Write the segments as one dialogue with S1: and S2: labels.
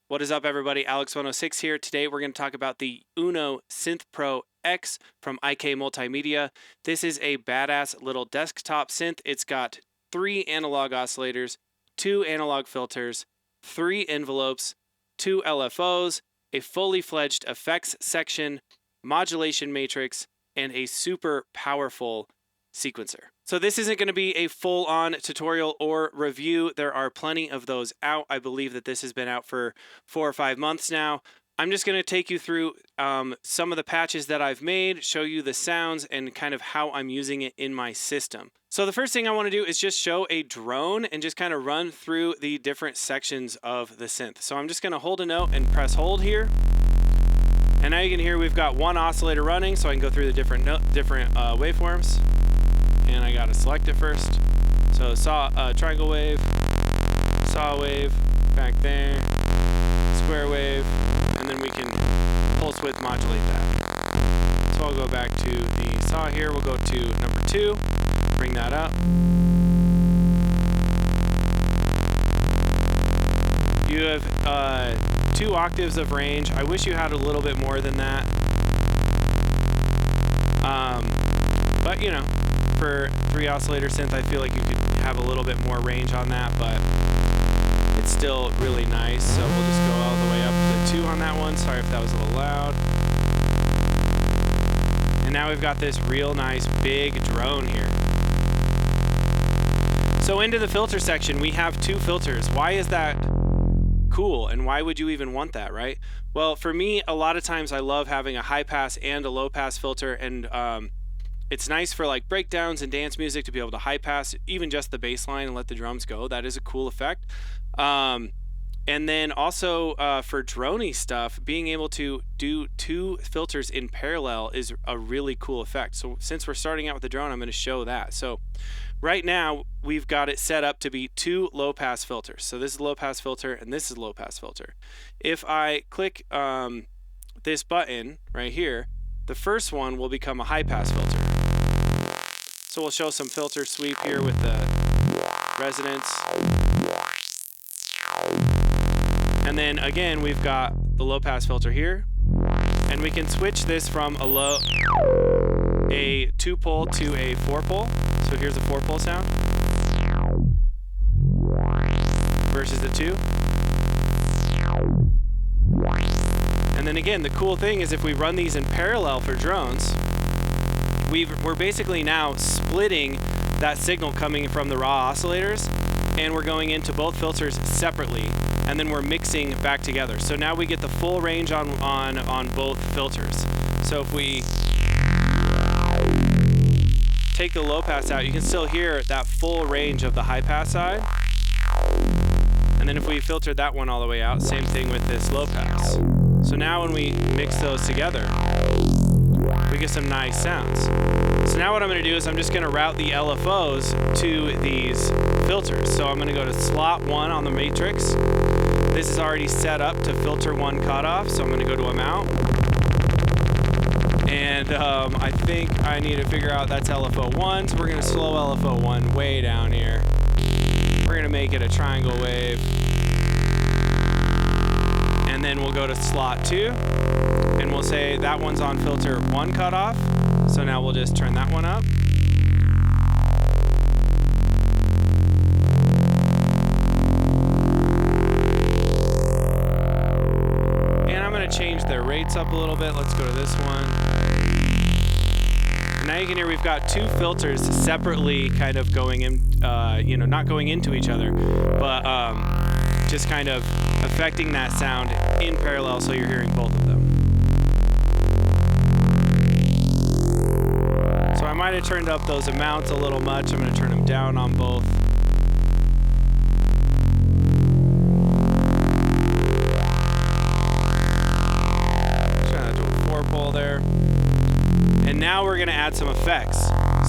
S1: What is up, everybody? Alex106 here. Today we're going to talk about the Uno Synth Pro X from IK Multimedia. This is a badass little desktop synth. It's got 3 analog oscillators, 2 analog filters, 3 envelopes, 2 LFOs, a fully fledged effects section, modulation matrix, and a super powerful sequencer. So this isn't going to be a full-on tutorial or review. There are plenty of those out. I believe that this has been out for 4 or 5 months now. I'm just going to take you through some of the patches that I've made, show you the sounds, and kind of how I'm using it in my system. So the first thing I want to do is just show a drone and just kind of run through the different sections of the synth. So I'm just going to hold a note and press hold here. And now you can hear we've got 1 oscillator running, so I can go through the different waveforms. And I gotta select it first. So triangle wave, saw wave, back there, square wave, and then we can pulse width modulate that. So I'll go back to the saw here. We'll go to number 2, bring that up. You have 2 octaves of range. I wish you had a little bit more than that. But you know, for 3 oscillator synth, I feel like you could have a little bit more range on that, but it's still really nice. So we'll just go all the way up to 2 on that one. Sorry if that was a little loud. And now we've got this real nice big drone here. So into the filter section, we have 2 filters. Why is that cool, and why would you even want that, right? Well, for me, a lot of times I love having a high pass and a low pass filter, and it's nice for like breakdowns and dance music to be able to high pass even just the bass line and let the drums go. That is a cool effect. And then also for droney stuff, being able to do 2 filters in parallel is a really cool effect. So since we're starting out with the drone, I'm going to show that. So right now we've got it set up to be 2 low pass filters. So this is low pass filter and this is low pass filter. If I click this button right here, the first one will become a high pass filter. So we'll show some filter sweep here with the resonance. And then again, we've got the low pass filter here. And we can switch this from a 2-pole to a 4-pole. So here's a 4-pole sound versus the 2. And then again, the cool thing is if we run these in parallel for drones, we're basically now splitting that signal coming from the raw oscillators, and we're going into both filters separately, and then we're mixing back together. So now we get the full range on both filters. So if we take the low pass out, you can still hear that full range of the high pass side. And then if we filter that one all the way out, same thing with this low pass. So now when we mix those together, we get some nice sounds. So now what I'm going to do is I'm just going to route the LFOs to these filters. So I'm going to go to slot 1 on the matrix. This is already set up to filter 1 cutoff, so I'm going to go to amount. And I think I need to figure out that's LFO 1, so we're going to slow LFO 1 way down here. We're going to make it a triangle wave. And then we'll go to slot 2. And we'll say that one's on filter 1 cutoff. So now we'll just turn that one up. And I'm going to change their rates up a little bit. Let's go to this one. And now you can hear we've got 2 filters separately kind of going in, not going into each other, but just kind of affecting that sound in parallel so you're hearing both of them. So I might have turned up those amounts a little much. I'm going to turn them down on both. Try to do a 4-pole there. And now we're going to add some effects.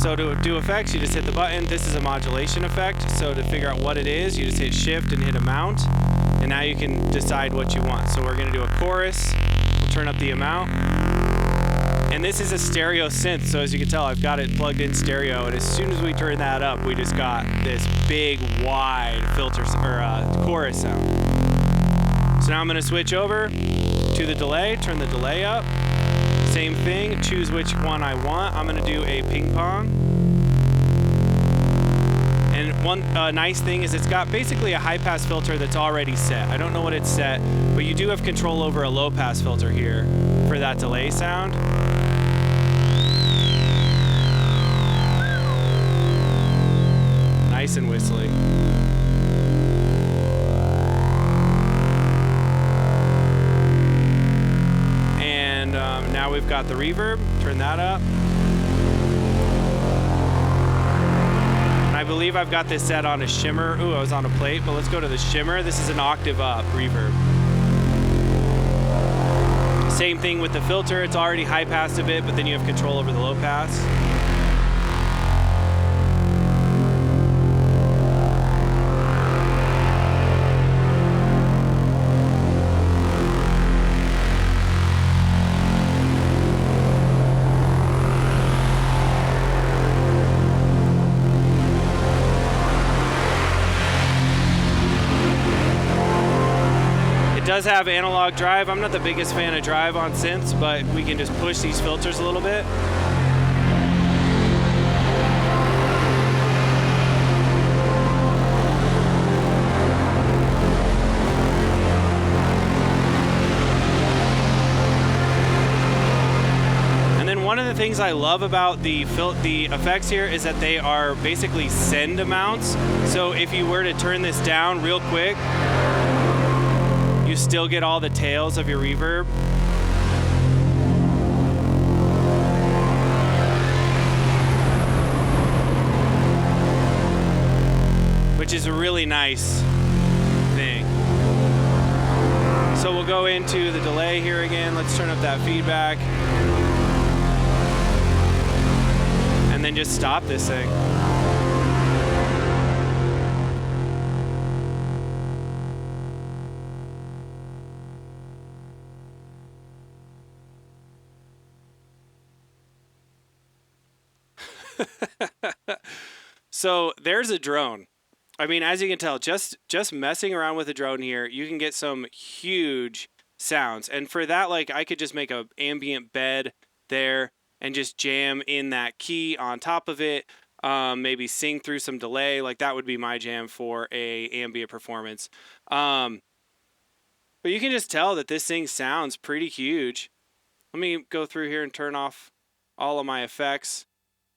S1: So to do effects, you just hit the button. This is a modulation effect. So to figure out what it is, you just hit shift and hit amount. And now you can decide what you want. So we're going to do a chorus. We'll turn up the amount. And this is a stereo synth, so as you can tell, I've got it plugged in stereo, and as soon as we turn that up, we just got this big, wide filter or chorus sound. So now I'm going to switch over to the delay, turn the delay up. Same thing, choose which one I want. I'm going to do a ping pong. And one nice thing is it's got basically a high-pass filter that's already set. I don't know what it's set, but you do have control over a low-pass filter here for that delay sound. Nice and whistly. And now we've got the reverb. Turn that up. I believe I've got this set on a shimmer. Ooh, I was on a plate, but let's go to the shimmer. This is an octave up reverb. Same thing with the filter. It's already high passed a bit, but then you have control over the low pass. It does have analog drive. I'm not the biggest fan of drive on synths, but we can just push these filters a little bit. And then one of the things I love about the effects here is that they are basically send amounts. So if you were to turn this down real quick, you still get all the tails of your reverb. Which is a really nice thing. So we'll go into the delay here again. Let's turn up that feedback. And then just stop this thing. So there's a drone. I mean, as you can tell, just messing around with a drone here, you can get some huge sounds. And for that, like, I could just make an ambient bed there and just jam in that key on top of it. Maybe sing through some delay. Like, that would be my jam for a ambient performance. But you can just tell that this thing sounds pretty huge. Let me go through here and turn off all of my effects.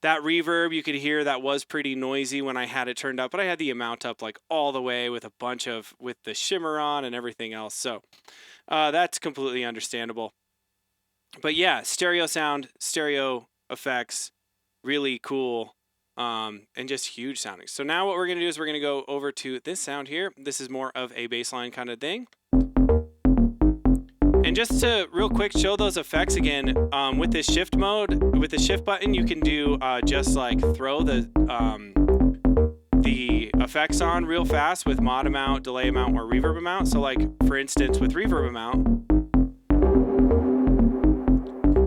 S1: That reverb, you could hear that was pretty noisy when I had it turned up, but I had the amount up like all the way with with the shimmer on and everything else. So that's completely understandable. But yeah, stereo sound, stereo effects, really cool, and just huge sounding. So now what we're going to do is we're going to go over to this sound here. This is more of a bassline kind of thing. And just to real quick show those effects again, with this shift mode, with the shift button, you can do just like throw the effects on real fast with mod amount, delay amount, or reverb amount. So like, for instance, with reverb amount.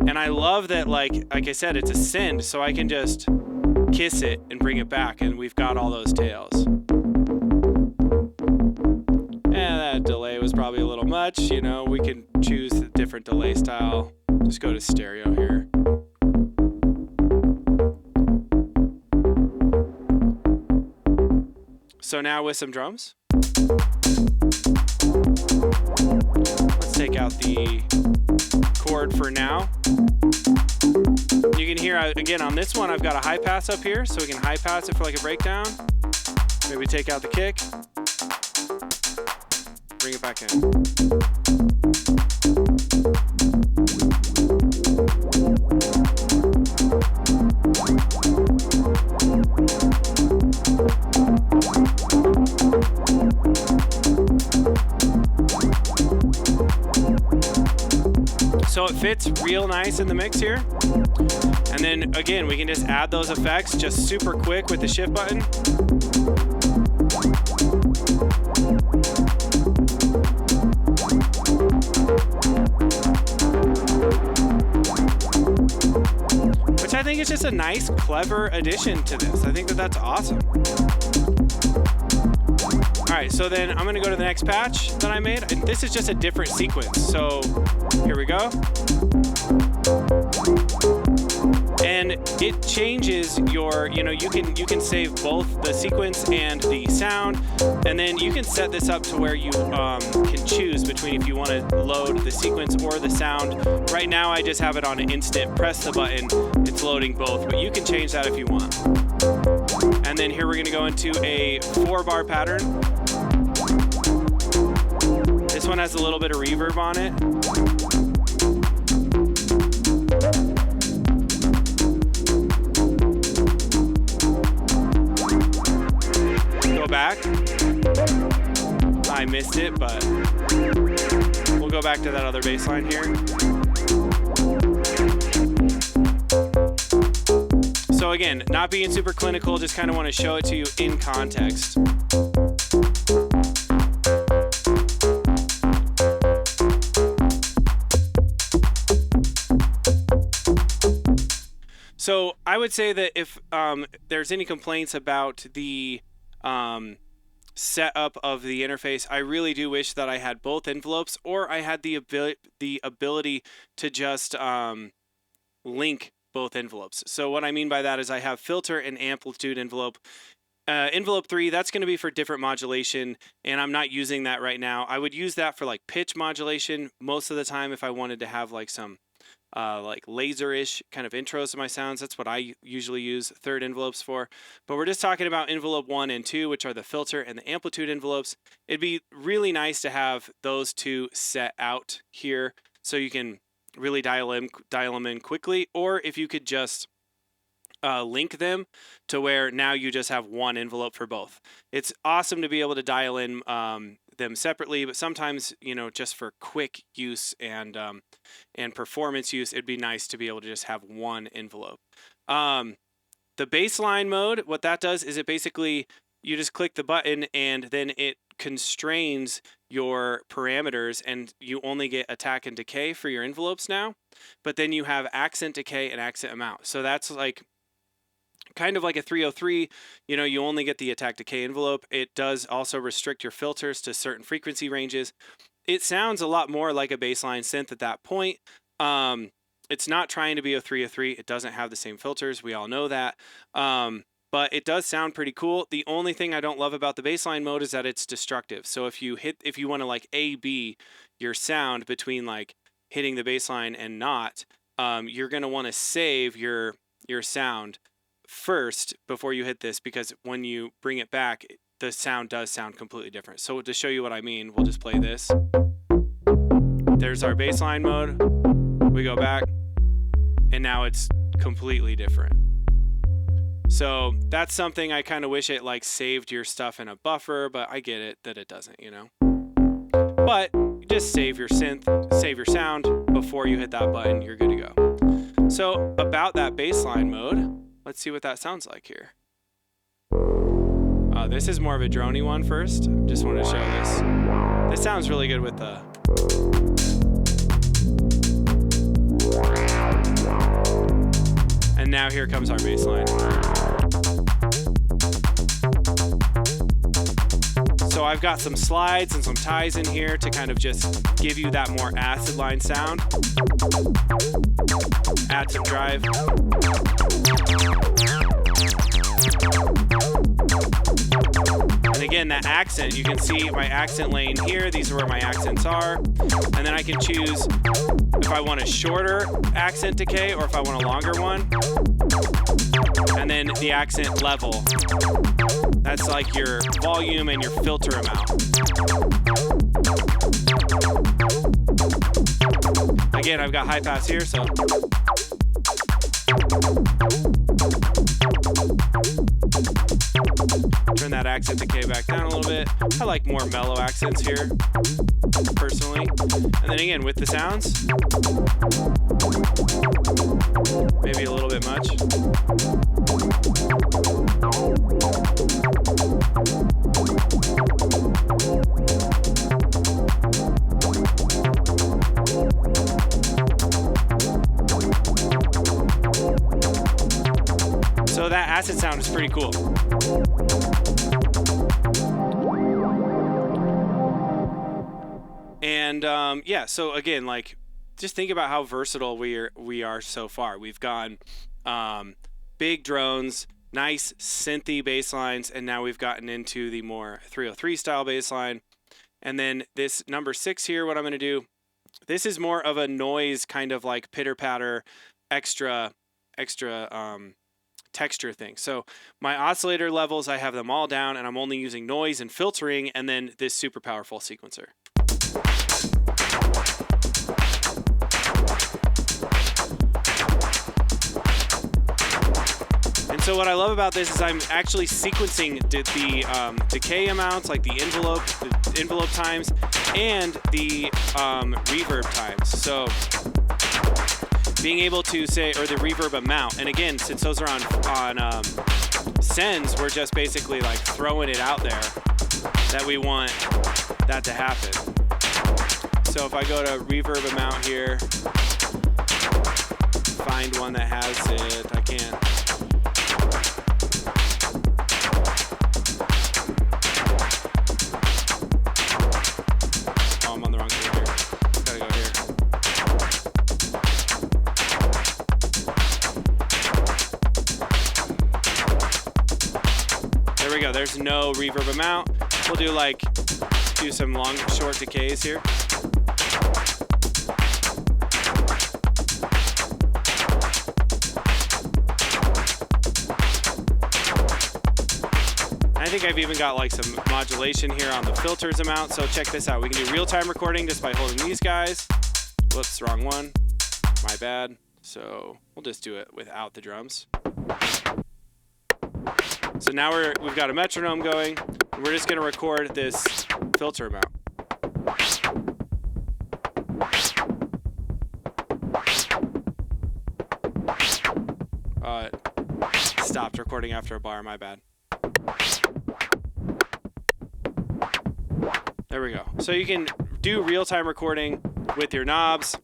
S1: And I love that, like I said, it's a send, so I can just kiss it and bring it back, and we've got all those tails. That delay was probably a little much, you know, we can choose a different delay style. Just go to stereo here. So now with some drums. Let's take out the chord for now. You can hear, again, on this one, I've got a high pass up here, so we can high pass it for like a breakdown. Maybe take out the kick. Bring it back in. So it fits real nice in the mix here. And then again, we can just add those effects just super quick with the shift button. think it's just a nice, clever addition to this. I think that that's awesome. All right, so then I'm gonna go to the next patch that I made. And this is just a different sequence. So here we go. And it changes your, you can save both the sequence and the sound, and then you can set this up to where you can choose between if you want to load the sequence or the sound. Right now I just have it on an instant, press the button, it's loading both, but you can change that if you want. And then here we're gonna go into a 4-bar pattern. This one has a little bit of reverb on it. Back. I missed it, but we'll go back to that other bass line here. So again, not being super clinical, just kind of want to show it to you in context. So I would say that if there's any complaints about the setup of the interface, I really do wish that I had both envelopes, or I had the ability to just link both envelopes. So what I mean by that is I have filter and amplitude envelope. Envelope 3, that's going to be for different modulation, and I'm not using that right now. I would use that for like pitch modulation most of the time if I wanted to have like some like laser-ish kind of intros to my sounds. That's what I usually use third envelopes for. But we're just talking about envelope 1 and 2, which are the filter and the amplitude envelopes. It'd be really nice to have those two set out here so you can really dial them in quickly, or if you could just link them to where now you just have one envelope for both. It's awesome to be able to dial in them separately, but sometimes, just for quick use and performance use, it'd be nice to be able to just have one envelope. The bassline mode, what that does is it basically, you just click the button and then it constrains your parameters, and you only get attack and decay for your envelopes now, but then you have accent decay and accent amount. So that's like kind of like a 303, you only get the attack decay envelope. It does also restrict your filters to certain frequency ranges. It sounds a lot more like a bassline synth at that point. It's not trying to be a 303. It doesn't have the same filters. We all know that. But it does sound pretty cool. The only thing I don't love about the bassline mode is that it's destructive. So if you want to like A/B your sound between like hitting the bassline and not, you're going to want to save your sound first before you hit this, because when you bring it back, the sound does sound completely different. So to show you what I mean, we'll just play this. There's our bassline mode. We go back, and now it's completely different. So that's something I kind of wish it like saved your stuff in a buffer, but I get it that it doesn't, But just save your synth, save your sound before you hit that button, you're good to go. So about that bassline mode, let's see what that sounds like here. This is more of a droney one first. Just want to show this. This sounds really good with the... And now here comes our bassline. So I've got some slides and some ties in here to kind of just give you that more acid line sound. Add some drive. And again, that accent, you can see my accent lane here. These are where my accents are. And then I can choose if I want a shorter accent decay or if I want a longer one. And then the accent level. That's like your volume and your filter amount. Again, I've got high pass here, so. Turn that accent decay back down a little bit. I like more mellow accents here, personally. And then again, with the sounds, maybe a little bit much. acid sound is pretty cool. And yeah, so again, like, just think about how versatile we are so far. We've gone big drones, nice synthy bass lines, and now we've gotten into the more 303 style bass line. And then this number 6 here, what I'm going to do, this is more of a noise kind of like pitter patter, extra texture thing. So my oscillator levels, I have them all down, and I'm only using noise and filtering, and then this super powerful sequencer. And so what I love about this is I'm actually sequencing the decay amounts, like the envelope times, and the reverb times. So being able to say, or the reverb amount, and again, since those are on sends, we're just basically like throwing it out there that we want that to happen. So if I go to reverb amount here, find one that has it, I can't. Oh, I'm on the wrong thing here. Gotta go here. There we go. There's no reverb amount. We'll do some long, short decays here. I think I've even got like some modulation here on the filters amount. So check this out. We can do real-time recording just by holding these guys. Whoops, wrong one. My bad. So we'll just do it without the drums. So now we've got a metronome going, and we're just going to record this filter amount. Stopped recording after a bar, my bad. There we go. So you can do real-time recording with your knobs.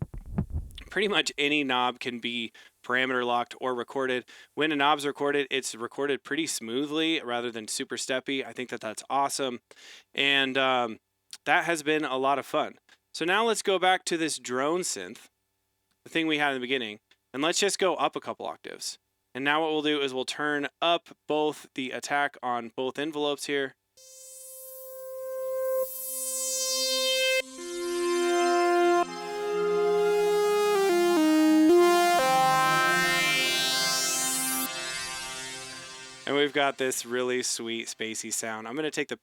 S1: Pretty much any knob can be parameter locked or recorded. When a knob's recorded, it's recorded pretty smoothly rather than super steppy. I think that's awesome. And that has been a lot of fun. So now let's go back to this drone synth, the thing we had in the beginning, and let's just go up a couple octaves. And now what we'll do is we'll turn up both the attack on both envelopes here. And we've got this really sweet spacey sound. I'm going to take the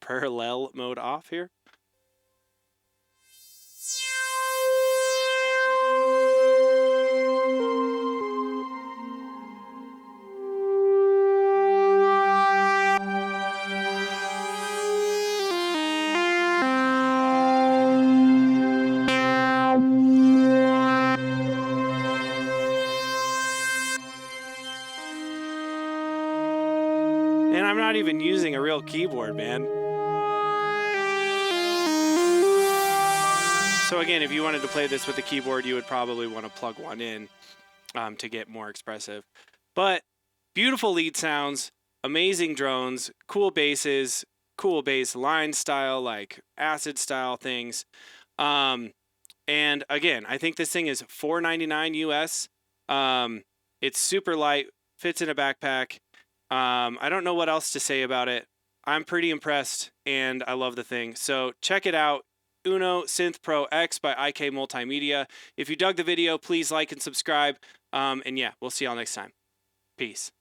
S1: parallel mode off here. And I'm not even using a real keyboard, man. So again, if you wanted to play this with a keyboard, you would probably want to plug one in to get more expressive. But beautiful lead sounds, amazing drones, cool basses, cool bass line style, like acid style things. And again, I think this thing is $4.99 US. It's super light, fits in a backpack. I don't know what else to say about it. I'm pretty impressed, and I love the thing. So check it out. Uno Synth Pro X by IK Multimedia. If you dug the video, please like and subscribe. And yeah, we'll see y'all next time. Peace.